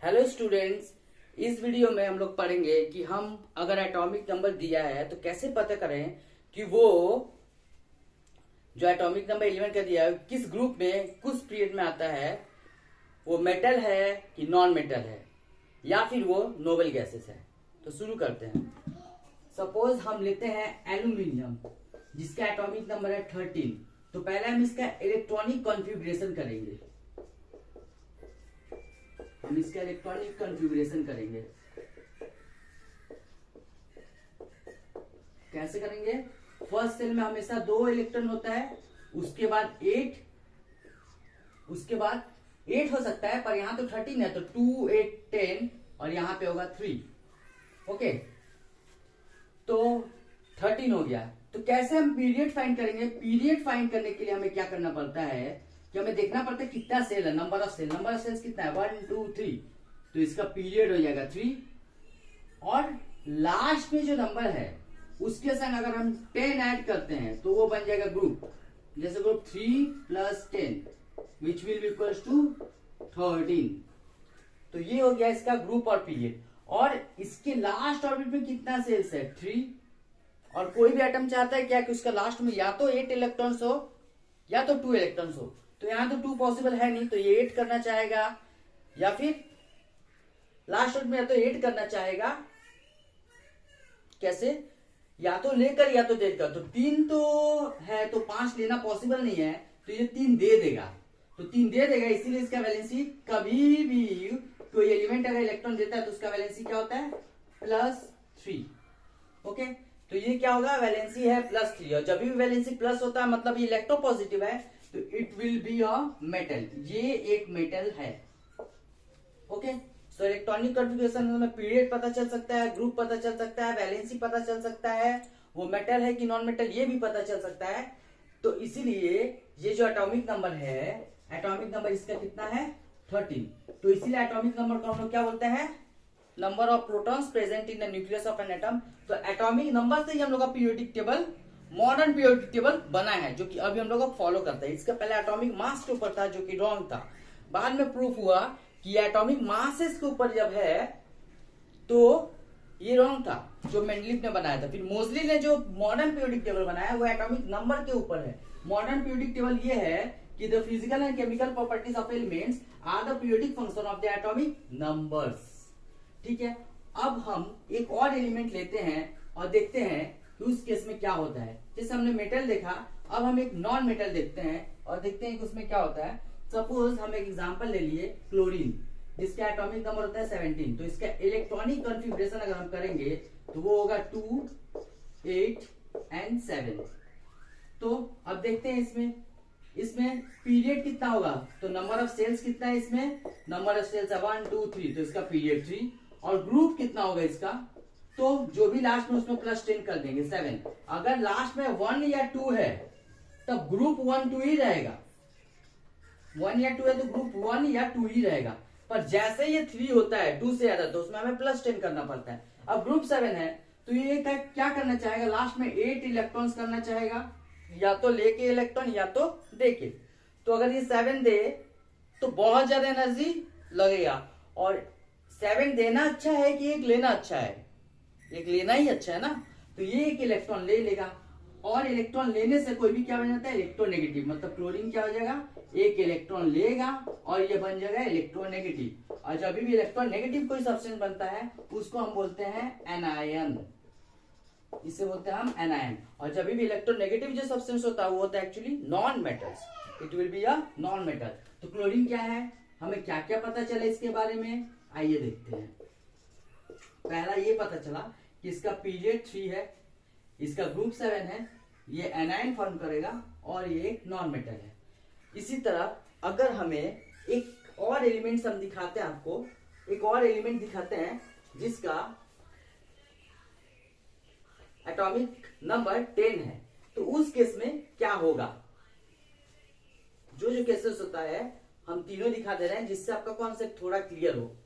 Hello students, इस video में हम लोग पढ़ेंगे कि हम अगर एटॉमिक नंबर दिया है तो कैसे पता करें कि वो जो एटॉमिक नंबर एलिमेंट का दिया है किस ग्रुप में किस पीरियड में आता है, वो मेटल है कि नॉन मेटल है या फिर वो नोबल गैसेस है। तो शुरू करते हैं। सपोज हम लेते हैं एल्यूमिनियम जिसका एटॉमिक नंबर है 13। तो पहले हम इसका इलेक्ट्रॉनिक कॉन्फ़िगरेशन करेंगे। कैसे करेंगे? फर्स्ट सेल में हमेशा 2 इलेक्ट्रॉन होता है, उसके बाद 8 हो सकता है, पर यहां तो 13 है तो 2 8 10 और यहां पे होगा 3। ओके, तो 13 हो गया। तो कैसे हम पीरियड फाइंड करेंगे? पीरियड फाइंड करने के लिए हमें क्या करना पड़ता है कि हमें देखना पड़ता है कितना सेल है, नंबर ऑफ सेल्स कितना है, 1 2 3। तो इसका पीरियड हो जाएगा 3 और लास्ट में जो नंबर है उसके संग अगर हम 10 ऐड करते हैं तो वो बन जाएगा ग्रुप। जैसे group 3 + 10 which will be equals to 13। तो ये हो गया इसका ग्रुप और पीरियड। और इसके लास्ट ऑर्बिट में कितना सेल्स है? 3। और कोई भी एटम चाहता है क्या कि उसका लास्ट में या तो 8 इलेक्ट्रॉन्स हो या तो 2 इलेक्ट्रॉन्स हो। तो यहां तो 2 पॉसिबल है नहीं, तो ये 8 करना चाहेगा या फिर लास्ट ऑर्बिट में या तो 8 करना चाहेगा। कैसे? या तो लेकर या तो देकर। तो 3 तो है तो 5 लेना पॉसिबल नहीं है, तो ये 3 दे देगा। तो 3 दे देगा, इसीलिए इसका वैलेंसी कभी भी कोई एलिमेंट अगर इलेक्ट्रॉन देता है तो उसका वैलेंसी क्या होता है? +3। ओके, तो ये क्या होगा? वैलेंसी है +3। और जब भी वैलेंसी प्लस होता है मतलब ये इलेक्ट्रोपॉजिटिव है, तो it will be a metal. ये एक मेटल है। ओके, सो इलेक्ट्रॉनिक कॉन्फ़िगरेशन में पीरियड पता चल सकता है, ग्रुप पता चल सकता है, वैलेंसी पता चल सकता है, वो मेटल है कि नॉन मेटल ये भी पता चल सकता है। तो इसीलिए ये जो एटॉमिक नंबर है, एटॉमिक नंबर इसका कितना है? 13। तो इसीलिए एटॉमिक नंबर को हम लोग क्या बोलते हैं? Number of protons present in the nucleus of an atom. तो एटॉमिक नंबर से ही हम लोग का periodic table, modern periodic table बना है, जो कि अभी हम लोग फॉलो करते हैं। इसका पहले एटॉमिक मास के ऊपर था, जो कि रॉन्ग था। बाद में प्रूफ हुआ कि एटॉमिक मासेस के ऊपर जब है तो ये रॉन्ग था, जो मेंडलीफ ने बनाया था। फिर मोजली ने जो मॉडर्न पीरियोडिक टेबल बनाया वो एटॉमिक नंबर के ऊपर है। मॉडर्न पीरियोडिक टेबल ये है कि the physical and chemical properties of elements are the periodic function of the atomic numbers. ठीक है, अब हम एक और एलिमेंट लेते हैं और देखते हैं कि उस केस में क्या होता है। जैसे हमने मेटल देखा, अब हम एक नॉन मेटल देखते हैं और देखते हैं कि उसमें क्या होता है। सपोज हम एक एग्जांपल ले लिए क्लोरीन, जिसका एटॉमिक नंबर होता है 17। तो इसका इलेक्ट्रॉनिक कॉन्फ़िगरेशन अगर हम करेंगे तो वो होगा 2 8 and 7। तो अब देखते हैं इसमें पीरियड कितना होगा। तो नंबर ऑफ सेल्स कितना है इसमें? नंबर ऑफ सेल्स है 1 2 3, तो इसका पीरियड 3। और ग्रुप कितना होगा इसका? तो जो भी लास्ट में उसमें +10 कर देंगे 7। अगर लास्ट में 1 या 2 है तब ग्रुप 1 2 ही रहेगा। 1 या 2 है तो ग्रुप 1 या 2 ही रहेगा। पर जैसे ये 3 होता है 2 से ज्यादा, तो उसमें हमें +10 करना पड़ता है। अब ग्रुप 7 है तो ये क्या करना चाहेगा? लास्ट में 8 इलेक्ट्रॉन्स करना चाहेगा, या तो लेके इलेक्ट्रॉन या तो देके। तो अगर ये 7 दे तो बहुत ज्यादा एनर्जी लगेगा। और 7 देना अच्छा है कि एक लेना अच्छा है? एक लेना ही अच्छा है ना। तो ये एक इलेक्ट्रॉन ले लेगा, और इलेक्ट्रॉन लेने से कोई भी क्या बन जाता है? इलेक्ट्रोनेगेटिव। मतलब क्लोरीन क्या हो जाएगा? एक इलेक्ट्रॉन लेगा और ये बन जाएगा इलेक्ट्रोनेगेटिव। और जब भी इलेक्ट्रॉन नेगेटिव कोई सब्सटेंस बनता है उसको हम बोलते हैं एनायन। इसे बोलते हैं हम एनायन। और जब भी इलेक्ट्रोनेगेटिव जो सब्सटेंस होता है वो होता है actually non metals. It will be a non metal. तो क्लोरीन क्या है? हमें क्या क्या पता चला इसके बारे में, आइए देखते हैं। पहला ये पता चला कि इसका पीरियड 3 है, इसका ग्रुप 7 है, ये एनायन फॉर्म करेगा और ये एक नॉन मेटल है। इसी तरह अगर हमें एक और एलिमेंट हम दिखाते हैं, आपको एक और एलिमेंट दिखाते हैं जिसका एटॉमिक नंबर 10 है, तो उस केस में क्या होगा? जो केसेस होता है हम तीनों दिखा दे रहे हैं जिससे आपका कॉन्सेप्ट थोड़ा क्लियर हो।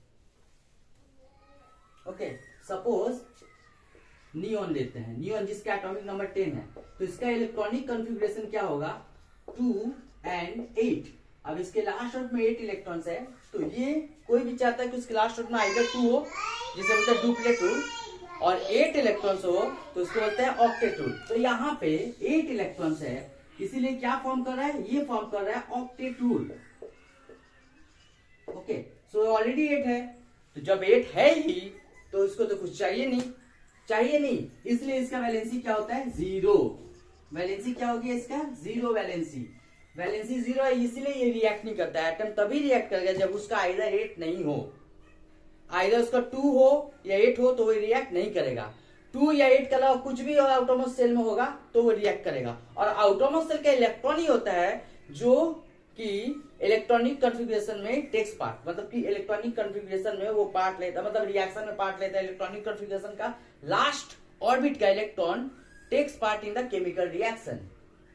ओके, सपोज नियोन लेते हैं। नियोन जिसका एटॉमिक नंबर 10 है, तो इसका इलेक्ट्रॉनिक कॉन्फ़िगरेशन क्या होगा? 2 and 8। अब इसके लास्ट ऑर्बिट में 8 इलेक्ट्रॉन्स है, तो ये कोई भी चाहता है कि उसके लास्ट रूट में आइदर 2 हो, जिसे बोलते हैं डुप्लेट रूल, और 8 इलेक्ट्रॉन्स हो तो उसको बोलते हैं ऑक्टेट रूल। तो यहाँ पे 8 इलेक्ट्रॉन्स है, इसीलिए क्या फॉर्म कर रहा है, ये फॉर्म कर रहा है octet rule. Okay, so already 8 है, तो जब 8 है ही तो इसको तो कुछ चाहिए नहीं, इसलिए इसका वैलेंसी क्या होता है, 0। वैलेंसी क्या होगी इसका, 0 वैलेंसी 0 है, इसलिए ये रिएक्ट नहीं करता है। एटम तभी रिएक्ट करेगा जब उसका आइदर 8 नहीं हो, आइदर उसका 2 हो या 8 हो तो वो रिएक्ट नहीं करेगा। 2 या 8 के अलावा कुछ भी आउटोमोस सेल में होगा तो वो रिएक्ट करेगा। और आउटोमोस सेल का इलेक्ट्रॉन ही होता है जो कि इलेक्ट्रॉनिक कॉन्फ़िगरेशन में टेक्स पार्ट, मतलब कि इलेक्ट्रॉनिक कॉन्फ़िगरेशन में वो पार्ट लेता है, मतलब रिएक्शन में पार्ट लेता है। इलेक्ट्रॉनिक कॉन्फ़िगरेशन का लास्ट ऑर्बिट का electron takes part in the chemical reaction.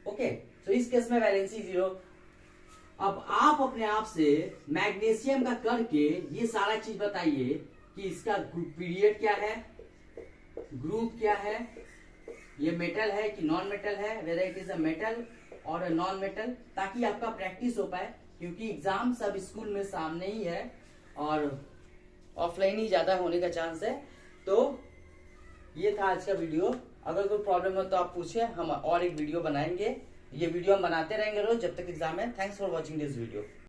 Okay, तो इस केस में वैलेंसी 0। अब आप अपने आप से मैग्नीशियम का करके ये सारा चीज बताइए कि इसका पीरियड क्या है, ग्रुप क्या है, ये मेटल है कि नॉन मेटल है, whether it is a metal और नॉन मेटल, ताकि आपका प्रैक्टिस हो पाए, क्योंकि एग्जाम सब स्कूल में सामने ही है और ऑफलाइन ही ज्यादा होने का चांस है। तो ये था आज का वीडियो। अगर कोई प्रॉब्लम हो तो आप पूछिए, हम और एक वीडियो बनाएंगे। ये वीडियो हम बनाते रहेंगे रोज जब तक एग्जाम है। Thanks for watching this video.